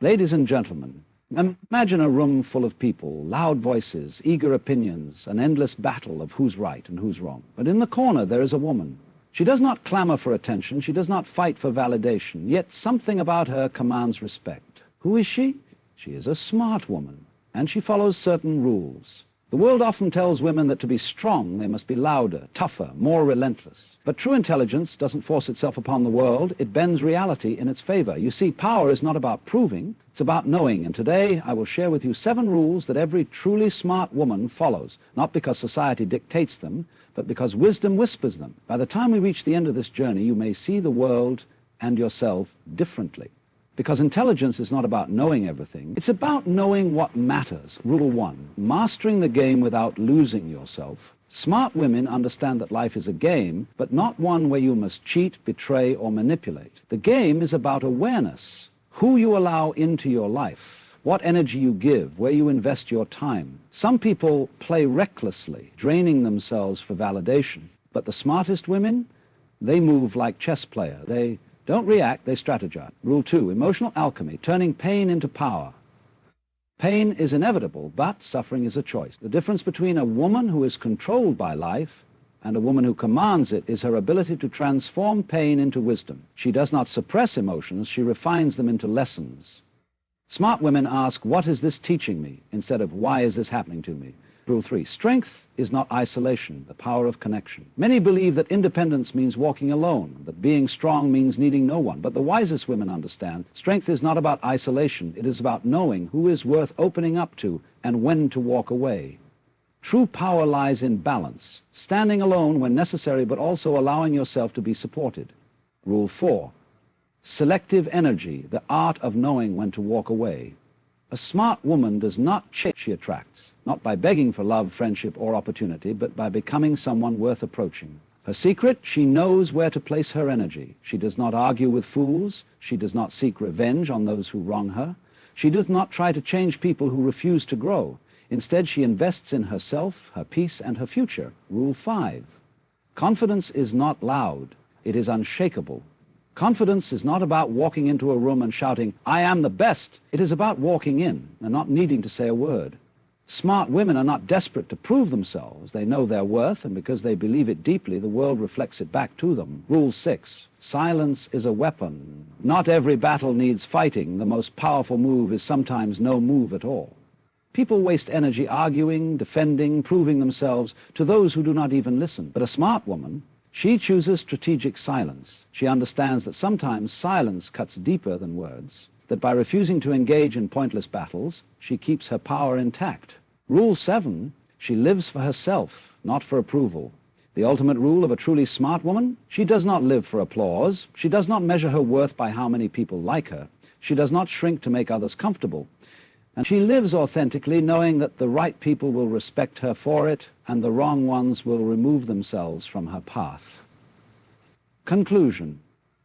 Ladies and gentlemen, imagine a room full of people, loud voices, eager opinions, an endless battle of who's right and who's wrong. But in the corner there is a woman. She does not clamor for attention, she does not fight for validation, yet something about her commands respect. Who is she? She is a smart woman, and she follows certain rules. The world often tells women that to be strong, they must be louder, tougher, more relentless. But true intelligence doesn't force itself upon the world, it bends reality in its favor. You see, power is not about proving, it's about knowing. And today I will share with you 7 rules that every truly smart woman follows, not because society dictates them, but because wisdom whispers them. By the time we reach the end of this journey, you may see the world and yourself differently. Because intelligence is not about knowing everything, it's about knowing what matters. Rule 1, mastering the game without losing yourself. Smart women understand that life is a game, but not one where you must cheat, betray, or manipulate. The game is about awareness, who you allow into your life, what energy you give, where you invest your time. Some people play recklessly, draining themselves for validation. But the smartest women, they move like chess players. They don't react, they strategize. Rule 2, emotional alchemy, turning pain into power. Pain is inevitable, but suffering is a choice. The difference between a woman who is controlled by life and a woman who commands it is her ability to transform pain into wisdom. She does not suppress emotions, she refines them into lessons. Smart women ask, what is this teaching me? Instead of, why is this happening to me? Rule 3, strength is not isolation, the power of connection. Many believe that independence means walking alone, that being strong means needing no one. But the wisest women understand strength is not about isolation, it is about knowing who is worth opening up to and when to walk away. True power lies in balance, standing alone when necessary, but also allowing yourself to be supported. Rule 4, selective energy, the art of knowing when to walk away. A smart woman does not chase, she attracts, not by begging for love, friendship, or opportunity, but by becoming someone worth approaching. Her secret, she knows where to place her energy. She does not argue with fools. She does not seek revenge on those who wrong her. She does not try to change people who refuse to grow. Instead, she invests in herself, her peace, and her future. Rule 5, confidence is not loud, it is unshakable. Confidence is not about walking into a room and shouting, I am the best. It is about walking in and not needing to say a word. Smart women are not desperate to prove themselves. They know their worth, and because they believe it deeply, the world reflects it back to them. Rule 6, silence is a weapon. Not every battle needs fighting. The most powerful move is sometimes no move at all. People waste energy arguing, defending, proving themselves to those who do not even listen. But a smart woman, she chooses strategic silence. She understands that sometimes silence cuts deeper than words, that by refusing to engage in pointless battles, she keeps her power intact. Rule 7, she lives for herself, not for approval. The ultimate rule of a truly smart woman, she does not live for applause. She does not measure her worth by how many people like her. She does not shrink to make others comfortable. And she lives authentically, knowing that the right people will respect her for it, and the wrong ones will remove themselves from her path. Conclusion,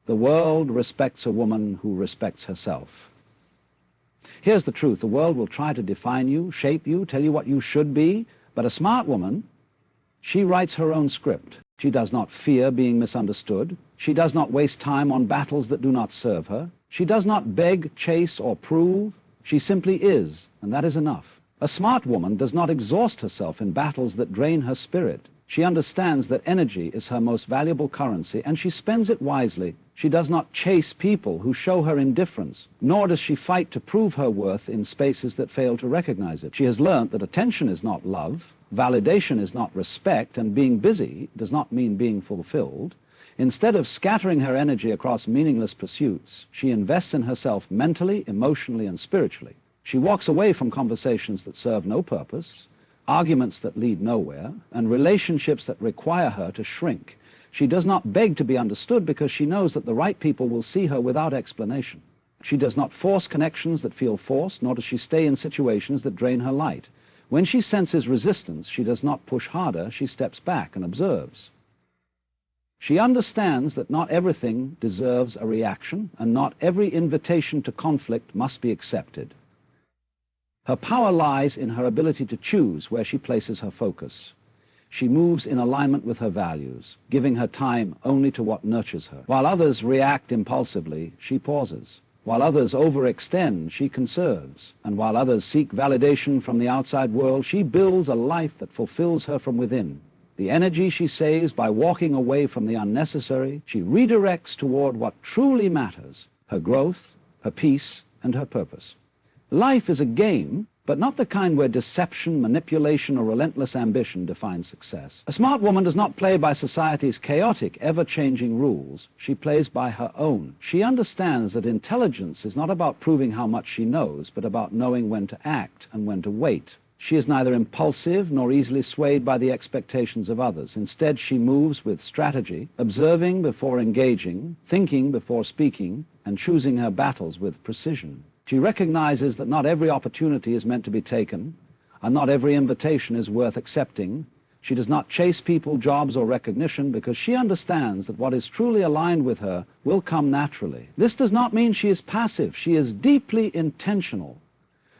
the world respects a woman who respects herself. Here's the truth, the world will try to define you, shape you, tell you what you should be, but a smart woman, she writes her own script. She does not fear being misunderstood. She does not waste time on battles that do not serve her. She does not beg, chase, or prove. She simply is, and that is enough. A smart woman does not exhaust herself in battles that drain her spirit. She understands that energy is her most valuable currency, and she spends it wisely. She does not chase people who show her indifference, nor does she fight to prove her worth in spaces that fail to recognize it. She has learned that attention is not love, validation is not respect, and being busy does not mean being fulfilled. Instead of scattering her energy across meaningless pursuits, she invests in herself mentally, emotionally, and spiritually. She walks away from conversations that serve no purpose, arguments that lead nowhere, and relationships that require her to shrink. She does not beg to be understood because she knows that the right people will see her without explanation. She does not force connections that feel forced, nor does she stay in situations that drain her light. When she senses resistance, she does not push harder, she steps back and observes. She understands that not everything deserves a reaction, and not every invitation to conflict must be accepted. Her power lies in her ability to choose where she places her focus. She moves in alignment with her values, giving her time only to what nurtures her. While others react impulsively, she pauses. While others overextend, she conserves. And while others seek validation from the outside world, she builds a life that fulfills her from within. The energy she saves by walking away from the unnecessary, she redirects toward what truly matters, her growth, her peace, and her purpose. Life is a game, but not the kind where deception, manipulation, or relentless ambition define success. A smart woman does not play by society's chaotic, ever-changing rules. She plays by her own. She understands that intelligence is not about proving how much she knows, but about knowing when to act and when to wait. She is neither impulsive nor easily swayed by the expectations of others. Instead, she moves with strategy, observing before engaging, thinking before speaking, and choosing her battles with precision. She recognizes that not every opportunity is meant to be taken, and not every invitation is worth accepting. She does not chase people, jobs, or recognition because she understands that what is truly aligned with her will come naturally. This does not mean she is passive. She is deeply intentional.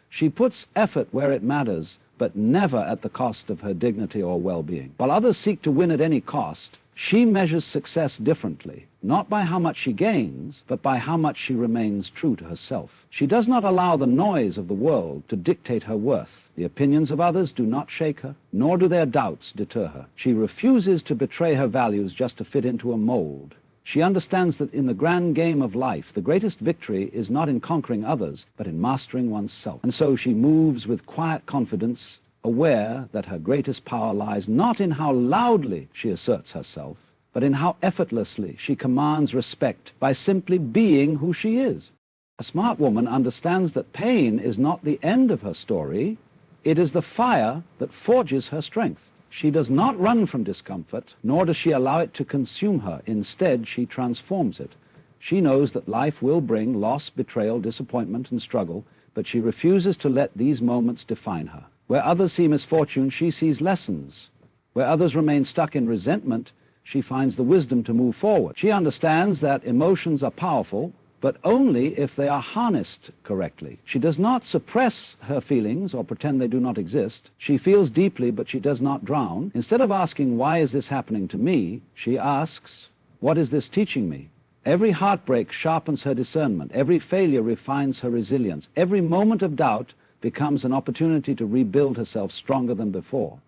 She puts effort where it matters, but never at the cost of her dignity or well-being. While others seek to win at any cost, she measures success differently, not by how much she gains, but by how much she remains true to herself. She does not allow the noise of the world to dictate her worth. The opinions of others do not shake her, nor do their doubts deter her. She refuses to betray her values just to fit into a mold. She understands that in the grand game of life, the greatest victory is not in conquering others, but in mastering oneself. And so she moves with quiet confidence, aware that her greatest power lies not in how loudly she asserts herself, but in how effortlessly she commands respect by simply being who she is. A smart woman understands that pain is not the end of her story. It is the fire that forges her strength. She does not run from discomfort, nor does she allow it to consume her. Instead, she transforms it. She knows that life will bring loss, betrayal, disappointment, and struggle, but she refuses to let these moments define her. Where others see misfortune, she sees lessons. Where others remain stuck in resentment, she finds the wisdom to move forward. She understands that emotions are powerful, but only if they are harnessed correctly. She does not suppress her feelings or pretend they do not exist. She feels deeply, but she does not drown. Instead of asking, "Why is this happening to me?" she asks, "What is this teaching me?" Every heartbreak sharpens her discernment. Every failure refines her resilience. Every moment of doubt becomes an opportunity to rebuild herself stronger than before.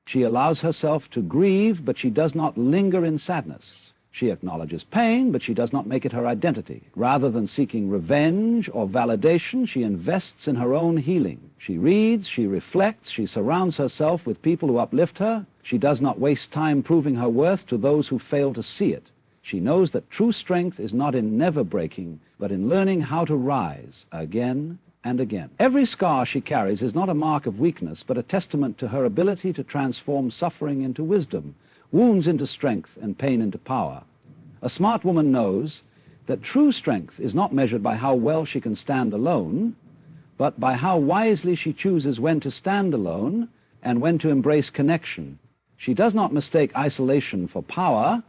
She allows herself to grieve, but she does not linger in sadness. She acknowledges pain, but she does not make it her identity. Rather than seeking revenge or validation, she invests in her own healing. She reads, she reflects, she surrounds herself with people who uplift her. She does not waste time proving her worth to those who fail to see it. She knows that true strength is not in never breaking, but in learning how to rise again and again. Every scar she carries is not a mark of weakness, but a testament to her ability to transform suffering into wisdom, wounds into strength, and pain into power. A smart woman knows that true strength is not measured by how well she can stand alone, but by how wisely she chooses when to stand alone and when to embrace connection. She does not mistake isolation for power,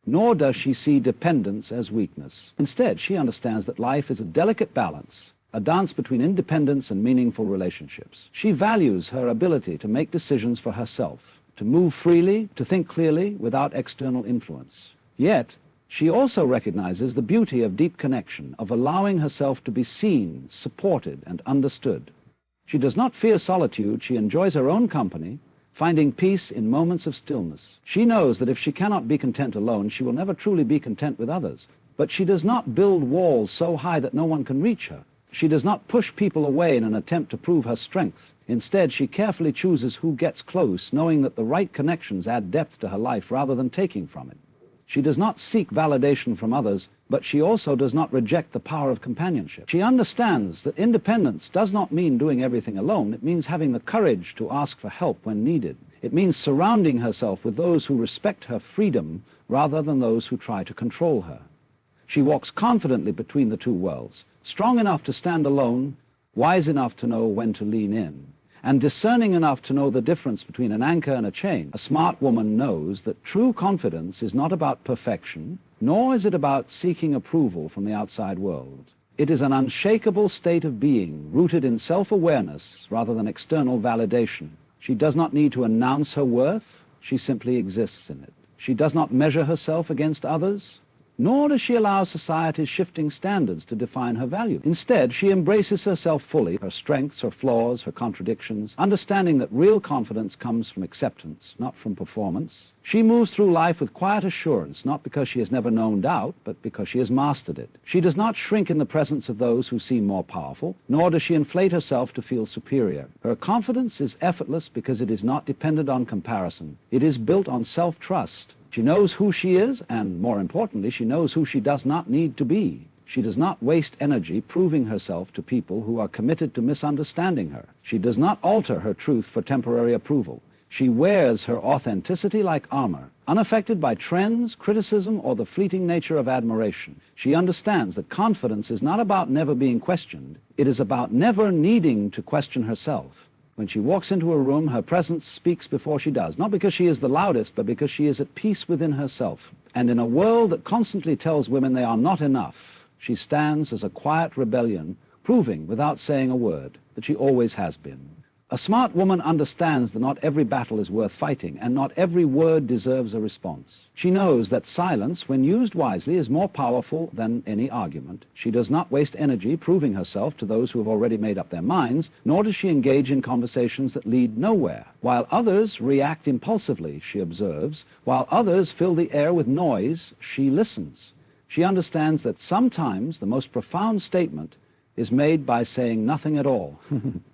nor does she see dependence as weakness. Instead, she understands that life is a delicate balance, a dance between independence and meaningful relationships. She values her ability to make decisions for herself, to move freely, to think clearly without external influence. Yet, she also recognizes the beauty of deep connection, of allowing herself to be seen, supported, and understood. She does not fear solitude. She enjoys her own company, finding peace in moments of stillness. She knows that if she cannot be content alone, she will never truly be content with others. But she does not build walls so high that no one can reach her. She does not push people away in an attempt to prove her strength. Instead, she carefully chooses who gets close, knowing that the right connections add depth to her life rather than taking from it. She does not seek validation from others, but she also does not reject the power of companionship. She understands that independence does not mean doing everything alone. It means having the courage to ask for help when needed. It means surrounding herself with those who respect her freedom rather than those who try to control her. She walks confidently between the two worlds, strong enough to stand alone, wise enough to know when to lean in, and discerning enough to know the difference between an anchor and a chain. A smart woman knows that true confidence is not about perfection, nor is it about seeking approval from the outside world. It is an unshakable state of being, rooted in self-awareness rather than external validation. She does not need to announce her worth. She simply exists in it. She does not measure herself against others, nor does she allow society's shifting standards to define her value. Instead, she embraces herself fully, her strengths, her flaws, her contradictions, understanding that real confidence comes from acceptance, not from performance. She moves through life with quiet assurance, not because she has never known doubt, but because she has mastered it. She does not shrink in the presence of those who seem more powerful, nor does she inflate herself to feel superior. Her confidence is effortless because it is not dependent on comparison. It is built on self-trust. She knows who she is, and more importantly, she knows who she does not need to be. She does not waste energy proving herself to people who are committed to misunderstanding her. She does not alter her truth for temporary approval. She wears her authenticity like armor, unaffected by trends, criticism, or the fleeting nature of admiration. She understands that confidence is not about never being questioned. It is about never needing to question herself. When she walks into a room, her presence speaks before she does, not because she is the loudest, but because she is at peace within herself. And in a world that constantly tells women they are not enough, she stands as a quiet rebellion, proving, without saying a word, that she always has been. A smart woman understands that not every battle is worth fighting, and not every word deserves a response. She knows that silence, when used wisely, is more powerful than any argument. She does not waste energy proving herself to those who have already made up their minds, nor does she engage in conversations that lead nowhere. While others react impulsively, she observes. While others fill the air with noise, she listens. She understands that sometimes the most profound statement is made by saying nothing at all.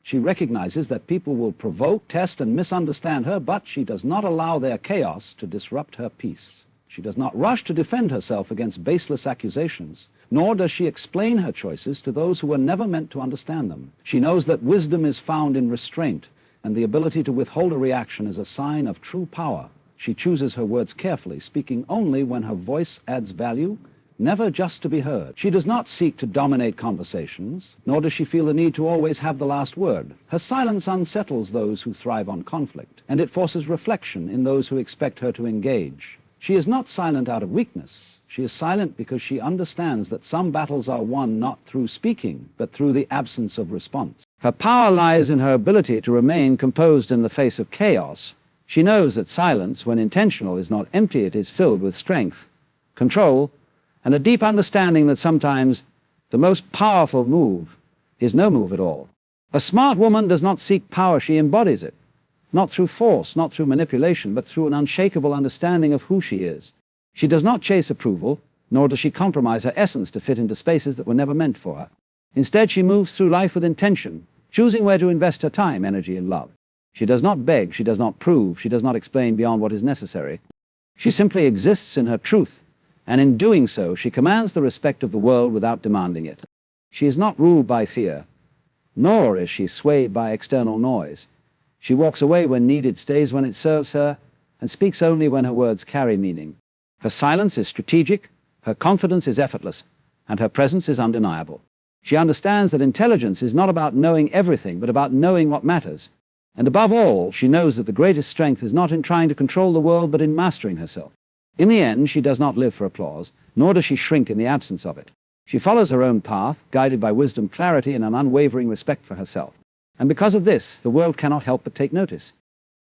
She recognizes that people will provoke, test, and misunderstand her, but she does not allow their chaos to disrupt her peace. She does not rush to defend herself against baseless accusations, nor does she explain her choices to those who were never meant to understand them. She knows that wisdom is found in restraint, and the ability to withhold a reaction is a sign of true power. She chooses her words carefully, speaking only when her voice adds value, never just to be heard. She does not seek to dominate conversations, nor does she feel the need to always have the last word. Her silence unsettles those who thrive on conflict, and it forces reflection in those who expect her to engage. She is not silent out of weakness. She is silent because she understands that some battles are won not through speaking, but through the absence of response. Her power lies in her ability to remain composed in the face of chaos. She knows that silence, when intentional, is not empty, it is filled with strength, control, and a deep understanding that sometimes the most powerful move is no move at all. A smart woman does not seek power, she embodies it, not through force, not through manipulation, but through an unshakable understanding of who she is. She does not chase approval, nor does she compromise her essence to fit into spaces that were never meant for her. Instead, she moves through life with intention, choosing where to invest her time, energy, and love. She does not beg, she does not prove, she does not explain beyond what is necessary. She simply exists in her truth, and in doing so, she commands the respect of the world without demanding it. She is not ruled by fear, nor is she swayed by external noise. She walks away when needed, stays when it serves her, and speaks only when her words carry meaning. Her silence is strategic, her confidence is effortless, and her presence is undeniable. She understands that intelligence is not about knowing everything, but about knowing what matters. And above all, she knows that the greatest strength is not in trying to control the world, but in mastering herself. In the end, she does not live for applause, nor does she shrink in the absence of it. She follows her own path, guided by wisdom, clarity, and an unwavering respect for herself. And because of this, the world cannot help but take notice.